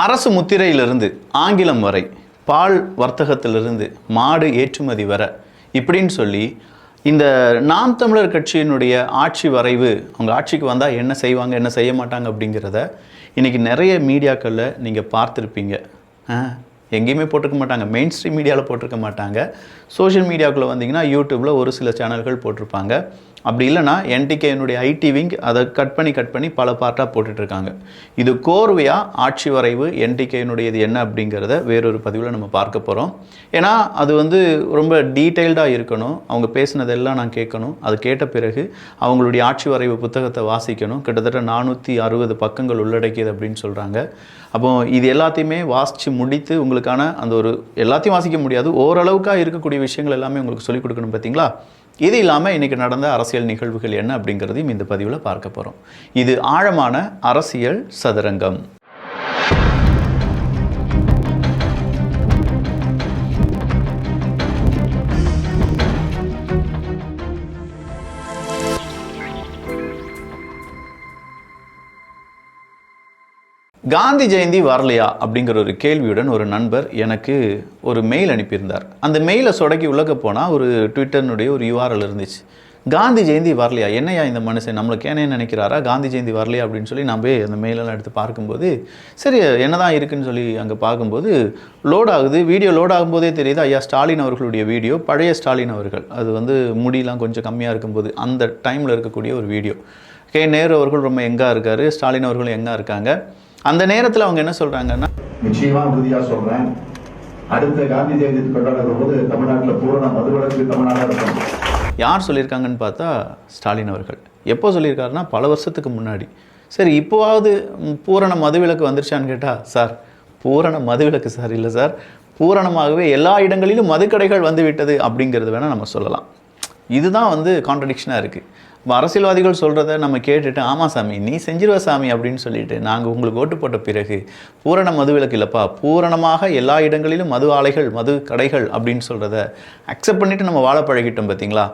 அரசு முத்திரையிலிருந்து ஆங்கிலம் வரை, பால் வர்த்தகத்திலிருந்து மாடு ஏற்றுமதி வர, இப்படின்னு சொல்லி இந்த நாம் தமிழர் கட்சியினுடைய ஆட்சி வரைவு, அவங்க ஆட்சிக்கு வந்தால் என்ன செய்வாங்க என்ன செய்ய மாட்டாங்க அப்படிங்கிறத இன்றைக்கி நிறைய மீடியாக்களில் நீங்கள் பார்த்துருப்பீங்க. எங்கேயுமே போட்டிருக்க மாட்டாங்க, மெயின் ஸ்ட்ரீம் மீடியாவில் போட்டிருக்க மாட்டாங்க. சோஷியல் மீடியாவுக்குள்ளே வந்தீங்கன்னா யூடியூப்பில் ஒரு சில சேனல்கள் போட்டிருப்பாங்க. அப்படி இல்லைனா என்டிகேனுடைய ஐடி விங் அதை கட் பண்ணி பல பார்ட்டாக போட்டுட்ருக்காங்க. இது கோர்வையாக ஆட்சி வரைவு என்டிகேனுடையது என்ன அப்படிங்கிறத வேறொரு பதிவில் நம்ம பார்க்க போகிறோம். ஏன்னா அது ரொம்ப டீட்டெயில்டாக இருக்கணும். அவங்க பேசினதெல்லாம் நான் கேட்கணும். அது கேட்ட பிறகு அவங்களுடைய ஆட்சி வரைவு புத்தகத்தை வாசிக்கணும். கிட்டத்தட்ட 460 பக்கங்கள் உள்ளடக்கியது அப்படின்னு சொல்கிறாங்க. அப்போது இது எல்லாத்தையுமே வாசித்து முடித்து உங்களுக்கான அந்த ஒரு எல்லாத்தையும் வாசிக்க முடியாது, ஓரளவுக்காக இருக்கக்கூடிய விஷயங்கள் எல்லாமே உங்களுக்கு சொல்லிக் கொடுக்கணும். பார்த்தீங்களா? இது இல்லாமல் இன்றைக்கி நடந்த அரசியல் நிகழ்வுகள் என்ன அப்படிங்கிறதையும் இந்த பதிவில் பார்க்க போகிறோம். இது ஆழமான அரசியல் சதுரங்கம். காந்தி ஜெயந்தி வரலையா அப்படிங்கிற ஒரு கேள்வியுடன் ஒரு நண்பர் எனக்கு ஒரு மெயில் அனுப்பியிருந்தார். அந்த மெயிலை சொடக்கி உள்ளக்க போனால் ஒரு ட்விட்டர்னுடைய ஒரு URL இருந்துச்சு. காந்தி ஜெயந்தி வரலையா, என்னையா இந்த மனுஷன் நம்மளுக்கு ஏனே நினைக்கிறாரா, காந்தி ஜெயந்தி வரலையா அப்படின்னு சொல்லி நான் போய் அந்த மெயிலெல்லாம் எடுத்து பார்க்கும்போது சரி என்ன தான் இருக்குதுன்னு சொல்லி அங்கே பார்க்கும்போது லோட் ஆகுது. வீடியோ லோட் ஆகும்போதே தெரியுது ஐயா ஸ்டாலின் அவர்களுடைய வீடியோ. பழைய ஸ்டாலின் அவர்கள், அது முடியெலாம் கொஞ்சம் கம்மியாக இருக்கும்போது அந்த டைமில் இருக்கக்கூடிய ஒரு வீடியோ. நேரு அவர்கள் ரொம்ப எங்கே இருக்கார், ஸ்டாலின் அவர்களும் எங்கே இருக்காங்க. அந்த நேரத்தில் அவங்க என்ன சொல்றாங்கன்னா, நிச்சயமா உறுதியா சொல்றேன், அடுத்த காந்தி ஜெயந்தி கொண்டாடுற போது தமிழ்நாட்டில் பூரண மதுவிலக்கு தமிழ்நாடாக இருக்கும். யார் சொல்லியிருக்காங்கன்னு பார்த்தா ஸ்டாலின் அவர்கள். எப்போ சொல்லியிருக்காருன்னா பல வருஷத்துக்கு முன்னாடி. சரி இப்போவாவது பூரண மதுவிலக்கு வந்துருச்சான்னு கேட்டால், சார் பூரண மதுவிலக்கு சார் இல்லை சார், பூரணமாகவே எல்லா இடங்களிலும் மதுக்கடைகள் வந்து விட்டது அப்படிங்கிறது வேணால் நம்ம சொல்லலாம். இதுதான் கான்ட்ரடிக்ஷனாக இருக்குது. அரசியல்வாதிகள் சொல்கிறத நம்ம கேட்டுட்டு ஆமாம் சாமி நீ செஞ்சிருவ சாமி அப்படின்னு சொல்லிட்டு நாங்கள் உங்களுக்கு ஓட்டு போட்ட பிறகு பூரண மதுவிலக்கு இல்லைப்பா, பூரணமாக எல்லா இடங்களிலும் மது ஆலைகள் மது கடைகள் அப்படின்னு சொல்கிறத அக்செப்ட் பண்ணிவிட்டு நம்ம வாழ பழகிட்டோம். பார்த்தீங்களா?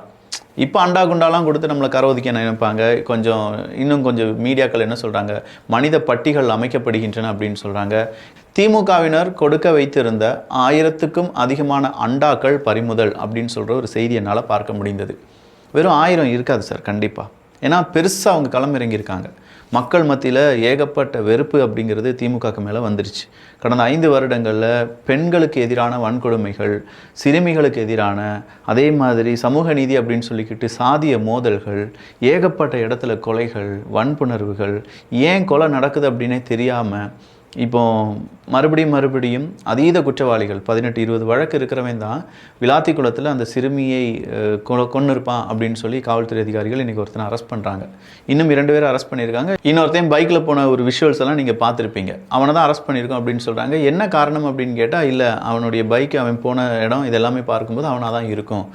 இப்போ அண்டா குண்டாலாம் கொடுத்து நம்மளை கரோதிக்க நினைப்பாங்க. இன்னும் கொஞ்சம் மீடியாக்கள் என்ன சொல்கிறாங்க, மனித பட்டிகள் அமைக்கப்படுகின்றன அப்படின்னு சொல்கிறாங்க. திமுகவினர் கொடுக்க வைத்திருந்த 1000க்கும் அதிகமான அண்டாக்கள் பறிமுதல் அப்படின்னு சொல்கிற ஒரு செய்தி என்னால் பார்க்க முடிந்தது. வெறும் 1000 இருக்காது சார் கண்டிப்பாக. ஏன்னா பெருசாக அவங்க களமிறங்கியிருக்காங்க. மக்கள் மத்தியில் ஏகப்பட்ட வெறுப்பு அப்படிங்கிறது திமுகக்கு மேலே வந்துருச்சு. கடந்த 5 வருடங்களில் பெண்களுக்கு எதிரான வன்கொடுமைகள், சிறுமிகளுக்கு எதிரான, அதே மாதிரி சமூக நீதி அப்படின்னு சொல்லிக்கிட்டு சாதிய மோதல்கள், ஏகப்பட்ட இடத்துல கொலைகள், வன்புணர்வுகள், ஏன் கொலை நடக்குது அப்படின்னே தெரியாமல் இப்போ மறுபடியும் அதீத குற்றவாளிகள் 18-20 வழக்கு இருக்கிறவன் தான் விளாத்திக்குளத்தில் அந்த சிறுமியை கொன்று இருப்பான் அப்படின்னு சொல்லி காவல்துறை அதிகாரிகள் இன்றைக்கி ஒருத்தனை அரெஸ்ட் பண்ணுறாங்க. இன்னும் 2 பேரை அரெஸ்ட் பண்ணியிருக்காங்க. இன்னொருத்தையும் பைக்கில் போன ஒரு விஷுவல்ஸ் எல்லாம் நீங்கள் பார்த்துருப்பீங்க. அவனை தான் அரெஸ்ட் பண்ணியிருக்கோம் அப்படின்னு சொல்கிறாங்க. என்ன காரணம் அப்படின்னு கேட்டால், இல்லை அவனுடைய பைக்கு அவன் போன இடம் இதெல்லாமே பார்க்கும்போது அவனாக தான் இருக்கும்.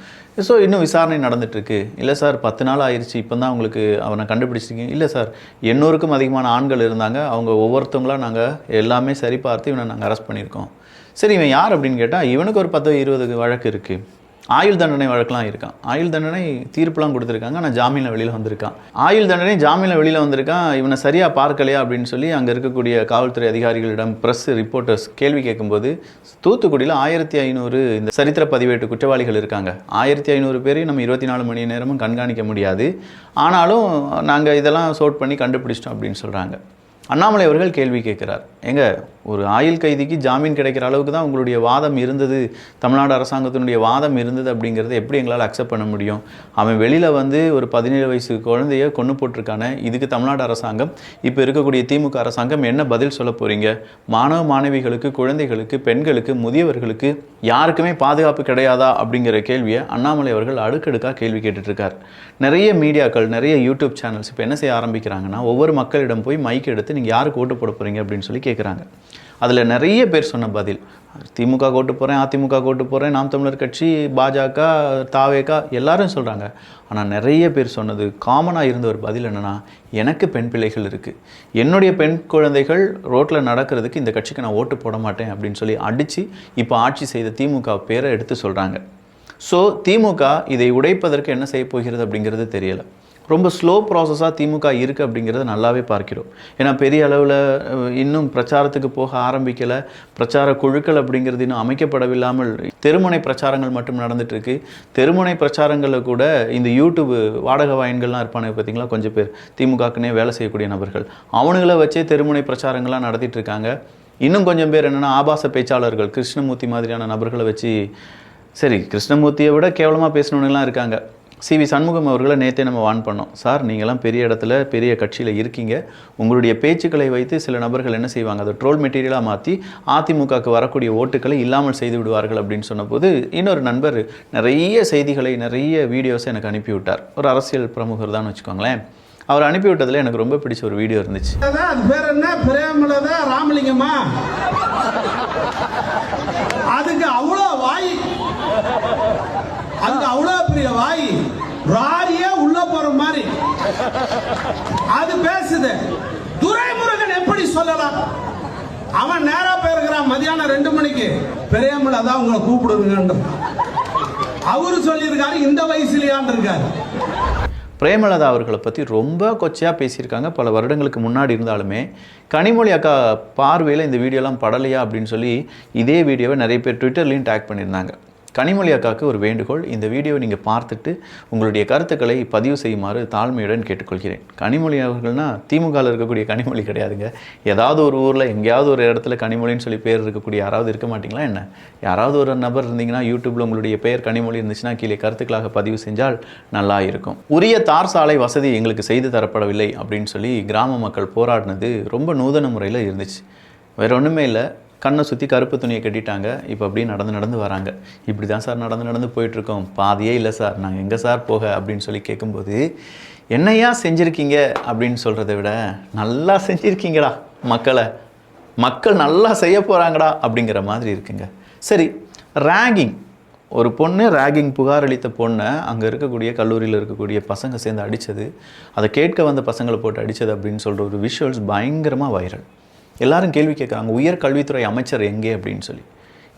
ஸோ இன்னும் விசாரணை நடந்துகிட்ருக்கு. இல்லை சார் 10 நாள் ஆயிடுச்சு, இப்போ தான் உங்களுக்கு அவனை கண்டுபிடிச்சிருக்கீங்க. இல்லை சார் 800க்கும் அதிகமான ஆண்கள் இருந்தாங்க, அவங்க ஒவ்வொருத்தவங்களாம் நாங்கள் எல்லாமே சரி பார்த்து இவனை நாங்கள் அரெஸ்ட் பண்ணியிருக்கோம். சரி இவன் யார் அப்படின்னு கேட்டால், இவனுக்கு ஒரு 10-20 வழக்கு இருக்குது. ஆயுள் தண்டனை வழக்கெலாம் இருக்கான். ஆயுள் தண்டனை தீர்ப்புலாம் கொடுத்துருக்காங்க. ஆனால் ஜாமீனில் வெளியில் வந்திருக்கான். ஆயுள் தண்டனை ஜாமீனில் வெளியில் வந்திருக்கான். இவனை சரியாக பார்க்கலையா அப்படின்னு சொல்லி அங்கே இருக்கக்கூடிய காவல்துறை அதிகாரிகளிடம் ப்ரெஸ் ரிப்போர்ட்டர்ஸ் கேள்வி கேட்கும்போது, தூத்துக்குடியில் 1500 இந்த சரித்திர பதிவேட்டு குற்றவாளிகள் இருக்காங்க. 1500 பேரையும் நம்ம 24 மணி நேரமும் கண்காணிக்க முடியாது. ஆனாலும் நாங்கள் இதெல்லாம் சோர்ட் பண்ணி கண்டுபிடிச்சிட்டோம் அப்படின்னு சொல்கிறாங்க. அண்ணாமலை அவர்கள் கேள்வி கேட்குறார், எங்க ஒரு ஆயுள் கைதிக்கு ஜாமீன் கிடைக்கிற அளவுக்கு தான் உங்களுடைய வாதம் இருந்தது, தமிழ்நாடு அரசாங்கத்தினுடைய வாதம் இருந்தது அப்படிங்கிறத எப்படி எங்களால் அக்செப்ட் பண்ண முடியும்? அவன் வெளியில் ஒரு 17 வயசு குழந்தைய கொன்று போட்டிருக்கானே, இதுக்கு தமிழ்நாடு அரசாங்கம், இப்போ இருக்கக்கூடிய திமுக அரசாங்கம் என்ன பதில் சொல்ல போகிறீங்க? மாணவ மாணவிகளுக்கு, குழந்தைகளுக்கு, பெண்களுக்கு, முதியவர்களுக்கு யாருக்குமே பாதுகாப்பு கிடையாதா அப்படிங்கிற கேள்வியை அண்ணாமலை அவர்கள் அடுக்கடுக்காக கேள்வி கேட்டுட்ருக்கார். நிறைய மீடியாக்கள், நிறைய யூடியூப் சேனல்ஸ் இப்போ என்ன செய்ய ஆரம்பிக்கிறாங்கன்னா, ஒவ்வொரு மக்களிடம் போய் மைக் எடுத்து நீங்கள் யாருக்கு ஓட்டு போட போகிறீங்க அப்படின்னு சொல்லி கேட்குறாங்க. அதில் நிறைய பேர் சொன்ன பதில், திமுக ஓட்டு போகிறேன், அதிமுக ஓட்டு போகிறேன், நாம் தமிழர் கட்சி, பாஜக, தாவேகா எல்லாரும் சொல்கிறாங்க. ஆனால் நிறைய பேர் சொன்னது காமனாக இருந்த ஒரு பதில் என்னென்னா, எனக்கு பெண் பிள்ளைகள் இருக்குது, என்னுடைய பெண் குழந்தைகள் ரோட்டில் நடக்கிறதுக்கு இந்த கட்சிக்கு நான் ஓட்டு போட மாட்டேன் அப்படின்னு சொல்லி அடித்து இப்போ ஆட்சி செய்த திமுக பேரை எடுத்து சொல்கிறாங்க. ஸோ திமுக இதை உடைப்பதற்கு என்ன செய்ய போகிறது அப்படிங்கிறது தெரியலை. ரொம்ப ஸ்லோ ப்ராசஸாக திமுக இருக்குது அப்படிங்கிறத நல்லாவே பார்க்கிறோம். ஏன்னா பெரிய அளவில் இன்னும் பிரச்சாரத்துக்கு போக ஆரம்பிக்கலை, பிரச்சார குழுக்கள் அப்படிங்கிறது இன்னும் அமைக்கப்படவில்லாமல் தெருமுனை பிரச்சாரங்கள் மட்டும் நடந்துகிட்ருக்கு. தெருமுனை பிரச்சாரங்களில் கூட இந்த யூடியூப் வாடகை வாயின்கள்லாம் இருப்பானே பார்த்தீங்களா, கொஞ்சம் பேர் திமுகக்குன்னே வேலை செய்யக்கூடிய நபர்கள், அவனுங்களை வச்சே தெருமுனை பிரச்சாரங்கள்லாம் நடத்திட்டு இருக்காங்க. இன்னும் கொஞ்சம் பேர் என்னென்னா ஆபாச பேச்சாளர்கள், கிருஷ்ணமூர்த்தி மாதிரியான நபர்களை வச்சு, சரி கிருஷ்ணமூர்த்தியை விட கேவலமாக பேசணுன்னுலாம் இருக்காங்க. சிவி சண்முகம் அவர்களை நேற்றே நம்ம வான் பண்ணோம். சார் நீங்களாம் பெரிய இடத்துல பெரிய கட்சியில் இருக்கீங்க, உங்களுடைய பேச்சுக்களை வைத்து சில நபர்கள் என்ன செய்வாங்க, அதை ட்ரோல் மெட்டீரியலாக மாற்றி அதிமுகவுக்கு வரக்கூடிய ஓட்டுக்களை இல்லாமல் செய்து விடுவார்கள் அப்படின்னு சொன்னபோது இன்னொரு நண்பர் நிறைய செய்திகளை நிறைய வீடியோஸை எனக்கு அனுப்பிவிட்டார். ஒரு அரசியல் பிரமுகர் தான் வச்சுக்கோங்களேன். அவர் அனுப்பிவிட்டதில் எனக்கு ரொம்ப பிடிச்ச ஒரு வீடியோ இருந்துச்சு. அது பேர் என்ன, பிரேமலதா ராமலிங்கம்மா, அதுக்கு அவ்வளோ வாய், அதுக்கு அவ்வளோ பெரிய வாய், ராரியே உள்ள போற மாதிரி அது பேசுது. துரைமுருகன் எப்படி சொல்லலாம்? அவன் நேரா போயிருக்கிறான் மதியானம் 2 மணிக்கு, பிரேமலதா உங்களை கூப்பிடுங்க அவரு சொல்லியிருக்காரு. இந்த வயசுலயான் இருக்காரு. பிரேமலதா அவர்களை பற்றி ரொம்ப கொச்சையாக பேசியிருக்காங்க பல வருடங்களுக்கு முன்னாடி. இருந்தாலுமே கனிமொழி அக்கா பார்வையில் இந்த வீடியோலாம் படலையா அப்படின்னு சொல்லி இதே வீடியோவை நிறைய பேர் ட்விட்டர்லேயும் டேக் பண்ணியிருந்தாங்க. கனிமொழி அக்காவுக்கு ஒரு வேண்டுகோள், இந்த வீடியோவை நீங்கள் பார்த்துட்டு உங்களுடைய கருத்துக்களை பதிவு செய்யுமாறு தாழ்மையுடன் கேட்டுக்கொள்கிறேன். கனிமொழி அவர்கள்னா திமுகவில் இருக்கக்கூடிய கனிமொழி கிடையாதுங்க. ஏதாவது ஒரு ஊரில் எங்கேயாவது ஒரு இடத்துல கனிமொழின்னு சொல்லி பேர் இருக்கக்கூடிய யாராவது இருக்க மாட்டிங்களா என்ன? யாராவது ஒரு நபர் இருந்தீங்கன்னா யூடியூப்பில் உங்களுடைய பெயர் கனிமொழி இருந்துச்சுன்னா கீழே கருத்துக்களாக பதிவு செஞ்சால் நல்லா இருக்கும். உரிய தார் சாலை வசதி எங்களுக்கு செய்து தரப்படவில்லை அப்படின்னு சொல்லி கிராம மக்கள் போராடினது ரொம்ப நூதன முறையில் இருந்துச்சு. வேறு ஒன்றுமே இல்லை, கண்ணை சுற்றி கருப்பு துணியை கட்டிட்டாங்க. இப்போ அப்படியே நடந்து வராங்க. இப்படி தான் சார் நடந்து போயிட்டுருக்கோம், பாதியே இல்லை சார், நாங்கள் எங்கே சார் போக அப்படின்னு சொல்லி கேட்கும்போது, என்னையா செஞ்சுருக்கீங்க அப்படின்னு சொல்கிறத விட நல்லா செஞ்சுருக்கீங்கடா மக்கள் நல்லா செய்ய போகிறாங்கடா அப்படிங்கிற மாதிரி இருக்குங்க. சரி, ரேகிங், ஒரு பொண்ணு ரேகிங் புகார் அளித்த பொண்ணை அங்கே இருக்கக்கூடிய கல்லூரியில் இருக்கக்கூடிய பசங்க சேர்ந்து அடித்தது, அதை கேட்க வந்த பசங்களை போட்டு அடித்தது அப்படின்னு சொல்கிற ஒரு விஷுவல்ஸ் பயங்கரமாக வைரல். எல்லாரும் கேள்வி கேட்குறாங்க, உயர்கல்வித்துறை அமைச்சர் எங்கே அப்படின்னு சொல்லி.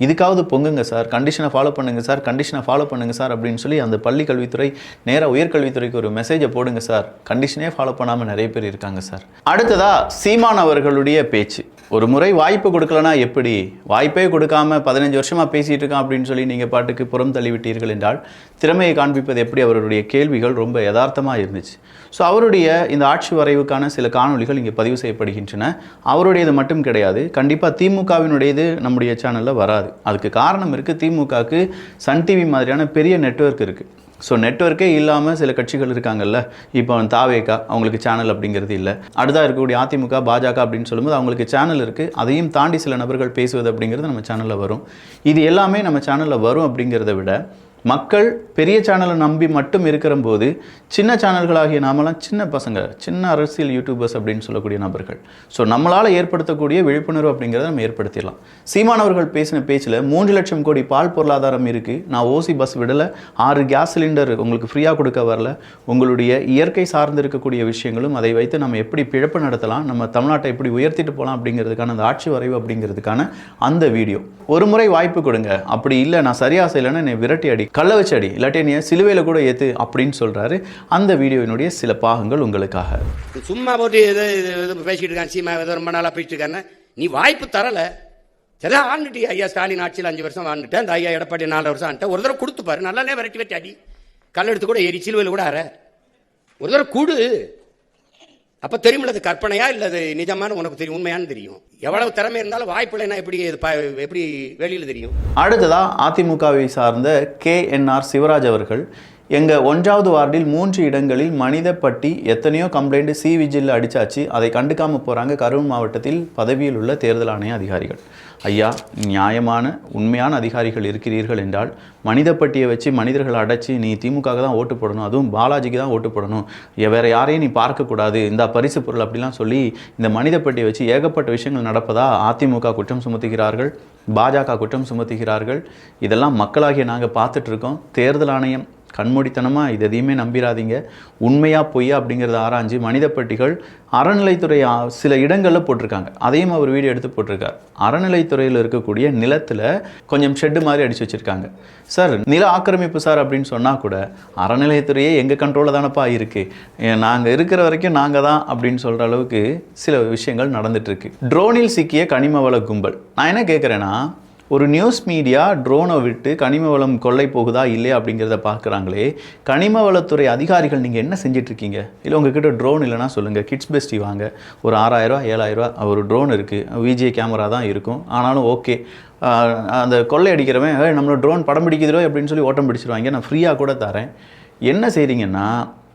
இதுக்காவது பொங்குங்க சார், கண்டிஷனை ஃபாலோ பண்ணுங்கள் சார், கண்டிஷனை ஃபாலோ பண்ணுங்கள் சார் அப்படின்னு சொல்லி அந்த பள்ளி கல்வித்துறை நேராக உயர்கல்வித்துறைக்கு ஒரு மெசேஜை போடுங்க சார். கண்டிஷனே ஃபாலோ பண்ணாமல் நிறைய பேர் இருக்காங்க சார். அடுத்ததாக சீமான் அவர்களுடைய பேச்சு. ஒரு முறை வாய்ப்பு கொடுக்கலனா எப்படி, வாய்ப்பே கொடுக்காம 15 வருஷமாக பேசிகிட்டு இருக்கான் அப்படின்னு சொல்லி நீங்கள் பாட்டுக்கு புறம் தள்ளிவிட்டீர்கள் என்றால் திறமையை காண்பிப்பது எப்படி? அவருடைய கேள்விகள் ரொம்ப யதார்த்தமாக இருந்துச்சு. ஸோ அவருடைய இந்த ஆட்சி வரைவுக்கான சில காணொலிகள் இங்கே பதிவு செய்யப்படுகின்றன. அவருடையது மட்டும் கிடையாது, கண்டிப்பாக திமுகவினுடையது நம்முடைய சேனலில் வராது. அதுக்கு காரணம் இருக்குது, திமுகவுக்கு சன் டிவி மாதிரியான பெரிய நெட்வொர்க் இருக்குது. ஸோ நெட்வொர்க்கே இல்லாமல் சில கட்சிகள் இருக்காங்கல்ல, இப்போ தாவேகா, அவங்களுக்கு சேனல் அப்படிங்கிறது இல்லை. அடுத்தா இருக்கக்கூடிய அதிமுக, பாஜக அப்படின்னு சொல்லும்போது அவங்களுக்கு சேனல் இருக்குது. அதையும் தாண்டி சில நபர்கள் பேசுவது அப்படிங்கிறது நம்ம சேனலில் வரும். இது எல்லாமே நம்ம சேனலில் வரும் அப்படிங்கிறத விட மக்கள் பெரிய சேனலை நம்பி மட்டும் இருக்கிற போது சின்ன சேனல்களாகிய நாமெல்லாம் சின்ன பசங்க, சின்ன அரசியல் யூடியூபர்ஸ் அப்படின்னு சொல்லக்கூடிய நபர்கள். ஸோ நம்மளால் ஏற்படுத்தக்கூடிய விழிப்புணர்வு அப்படிங்கிறத நம்ம ஏற்படுத்திடலாம். சீமான் அவர்கள் பேசின பேச்சில் 3 லட்சம் கோடி பால் பொருளாதாரம் இருக்குது, நான் ஓசி பஸ் விடலை, 6 கேஸ் சிலிண்டர் உங்களுக்கு ஃப்ரீயாக கொடுக்க வரல, உங்களுடைய இயற்கை சார்ந்து இருக்கக்கூடிய விஷயங்களும் அதை வைத்து நம்ம எப்படி பிழப்பு நடத்தலாம், நம்ம தமிழ்நாட்டை எப்படி உயர்த்திட்டு போகலாம் அப்படிங்கிறதுக்கான அந்த ஆட்சி வரைவு அப்படிங்கிறதுக்கான அந்த வீடியோ. ஒரு முறை வாய்ப்பு கொடுங்க, அப்படி இல்லை நான் சரியாக செய்யலைன்னா என்னை விரட்டி அடி, கள்ள வச்சு அடி, இல்லாட்டி நீ சிலுவையில் கூட ஏற்று அப்படின்னு சொல்கிறாரு. அந்த வீடியோவினுடைய சில பாகங்கள் உங்களுக்காக. சும்மா போட்டு பேசிட்டு இருக்கான் சீமா, ரொம்ப நாளாக பேசிட்டு இருக்காங்க. நீ வாய்ப்பு தரலை, சரி ஆண்டுட்டி ஐயா ஸ்டாலின் ஆட்சியில் 5 வருஷம் வாழ்ந்துட்டேன், அந்த ஐயா எடப்பாடி 4 வருஷம் ஆன்ட்ட, ஒரு தடவை கொடுத்துப்பாரு, நல்லானே விரட்டி அடி, கல்லெடுத்து கூட ஏறி சிலுவையில் கூட அற, ஒரு தடவை கூடு. அப்போ தெரியுமில்ல அது கற்பனையா இல்லை அது நிஜமான உனக்கு தெரியும், உண்மையானு தெரியும். எவ்வளவு திறமை இருந்தாலும் வாய்ப்பு இல்லைன்னா எப்படி வெளியில் தெரியும். அடுத்ததாக அதிமுகவை சார்ந்த KNR சிவராஜ் அவர்கள், எங்கள் 1வது வார்டில் 3 இடங்களில் மனித பட்டி எத்தனையோ கம்ப்ளைண்ட் விஜில் அடித்தாச்சு, அதை கண்டுக்காமல் போகிறாங்க கரூர் மாவட்டத்தில் பதவியில் உள்ள தேர்தல் ஆணைய அதிகாரிகள். ஐயா, நியாயமான உண்மையான அதிகாரிகள் இருக்கிறீர்கள் என்றால் மனித பட்டியை வச்சு மனிதர்களை அடைச்சி நீ திமுக தான் ஓட்டு போடணும், அதுவும் பாலாஜிக்கு தான் ஓட்டு போடணும், வேறு யாரையும் நீ பார்க்கக்கூடாது, இந்த பரிசு பொருள் அப்படிலாம் சொல்லி இந்த மனித பட்டியை வச்சு ஏகப்பட்ட விஷயங்கள் நடப்பதா அதிமுக குற்றம் சுமத்துகிறார்கள், பாஜக குற்றம் சுமத்துகிறார்கள். இதெல்லாம் மக்களாகிய நாங்கள் பார்த்துட்ருக்கோம். தேர்தல் ஆணையம் கண்மூடித்தனமாக இது எதையுமே நம்பிடாதீங்க. உண்மையாக பொய்யா அப்படிங்கிறத ஆராய்ஞ்சு மனிதப்பட்டிகள் அறநிலைத்துறை சில இடங்களில் போட்டிருக்காங்க. அதையும் அவர் வீடியோ எடுத்து போட்டிருக்கார். அறநிலைத்துறையில் இருக்கக்கூடிய நிலத்தில் கொஞ்சம் ஷெட்டு மாதிரி அடித்து வச்சுருக்காங்க. சார் நில ஆக்கிரமிப்பு சார் அப்படின்னு சொன்னால் கூட அறநிலையத்துறையே எங்கள் கண்ட்ரோலில் தானப்பா இருக்குது, நாங்கள் இருக்கிற வரைக்கும் நாங்கள் தான் அப்படின்னு சொல்கிற அளவுக்கு சில விஷயங்கள் நடந்துகிட்ருக்கு. ட்ரோனில் சிக்கிய கனிம வள கும்பல். நான் என்ன கேட்குறேன்னா, ஒரு நியூஸ் மீடியா ட்ரோனை விட்டு கனிம வளம் கொள்ளை போகுதா இல்லையா அப்படிங்கிறத பார்க்குறாங்களே, கனிம வளத்துறை அதிகாரிகள் நீங்கள் என்ன செஞ்சிட்ருக்கீங்க? இல்லை உங்ககிட்ட ட்ரோன் இல்லைனா சொல்லுங்கள், கிட்ஸ் பெஸ்டி வாங்க, ஒரு 6000 7000 ஒரு ட்ரோன் இருக்குது, விஜிஏ கேமரா தான் இருக்கும், ஆனாலும் ஓகே, அந்த கொள்ளை அடிக்கிறவன் நம்மளோட ட்ரோன் படம் பிடிக்குதோ அப்படின்னு சொல்லி ஓட்டம் பிடிச்சிருவாங்க, நான் ஃப்ரீயாக கூட தரேன். என்ன செய்கிறீங்கன்னா,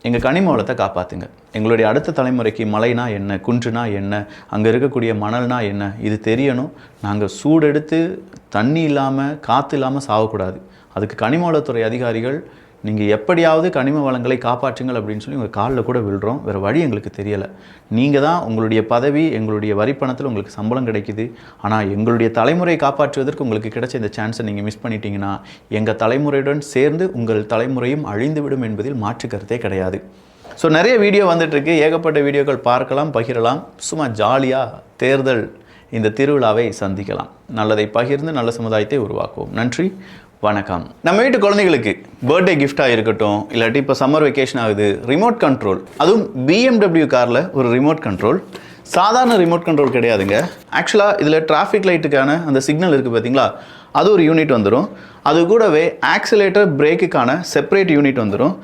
எங்கள் கனிம வளத்தை காப்பாற்றுங்க. எங்களுடைய அடுத்த தலைமுறைக்கு மலைனா என்ன, குன்றுனா என்ன, அங்கே இருக்கக்கூடிய மணல்னா என்ன, இது தெரியணும். நாங்கள் சூடெடுத்து தண்ணி இல்லாமல் காற்று இல்லாமல் சாகக்கூடாது. அதுக்கு கனிம வளத்துறை அதிகாரிகள் நீங்கள் எப்படியாவது கனிம வளங்களை காப்பாற்றுங்கள் அப்படின்னு சொல்லி உங்கள் காலில் கூட விழுறோம். வேறு வழி எங்களுக்கு தெரியலை. நீங்கள் தான் உங்களுடைய பதவி, எங்களுடைய வரிப்பணத்தில் உங்களுக்கு சம்பளம் கிடைக்குது. ஆனால் எங்களுடைய தலைமுறையை காப்பாற்றுவதற்கு உங்களுக்கு கிடைச்ச இந்த சான்ஸை நீங்கள் மிஸ் பண்ணிட்டீங்கன்னா எங்கள் தலைமுறையுடன் சேர்ந்து உங்கள் தலைமுறையும் அழிந்துவிடும் என்பதில் மாற்று கருத்தே கிடையாது. ஸோ நிறைய வீடியோ வந்துட்டுருக்கு, ஏகப்பட்ட வீடியோக்கள் பார்க்கலாம், பகிரலாம். சும்மா ஜாலியாக தேர்தல் இந்த திருவிழாவை சந்திக்கலாம். நல்லதை பகிர்ந்து நல்ல சமுதாயத்தை உருவாக்குவோம். நன்றி, வணக்கம். நம்ம வீட்டு குழந்தைகளுக்கு பர்த்டே கிஃப்டாக இருக்கட்டும், இல்லாட்டி இப்போ சம்மர் வெக்கேஷன் ஆகுது, ரிமோட் கண்ட்ரோல், அதுவும் BMW காரில் ஒரு ரிமோட் கண்ட்ரோல். சாதாரண ரிமோட் கண்ட்ரோல் கிடையாதுங்க. ஆக்சுவலாக இதில் டிராஃபிக் லைட்டுக்கான அந்த சிக்னல் இருக்குது பார்த்தீங்களா, அது ஒரு யூனிட் வந்துடும். அது கூடவே ஆக்சிலேட்டர் பிரேக்குக்கான செப்பரேட் யூனிட் வந்துடும்.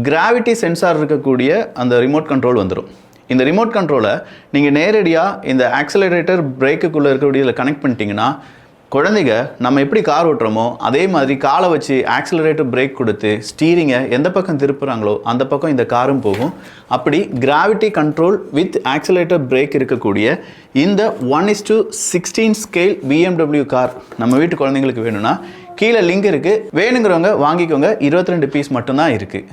கிராவிட்டி சென்சார் இருக்கக்கூடிய அந்த ரிமோட் கண்ட்ரோல் வந்துடும். இந்த ரிமோட் கண்ட்ரோலை நீங்கள் நேரடியாக இந்த ஆக்சிலரேட்டர் பிரேக்குக்குள்ளே இருக்கக்கூடியதில் கனெக்ட் பண்ணிட்டீங்கன்னா, குழந்தைங்க நம்ம எப்படி கார் ஓட்டுறோமோ அதே மாதிரி காலை வச்சு ஆக்சிலரேட்டர் பிரேக் கொடுத்து ஸ்டீரிங்கை எந்த பக்கம் திருப்புறாங்களோ அந்த பக்கம் இந்த காரும் போகும். அப்படி gravity control with accelerator break இருக்கக்கூடிய இந்த 1:16 ஸ்கேல் BMW கார் நம்ம வீட்டு குழந்தைங்களுக்கு வேணும்னா கீழே லிங்க் இருக்குது, வேணுங்கிறவங்க வாங்கிக்கோங்க. 22 பீஸ் மட்டும்தான் இருக்குது.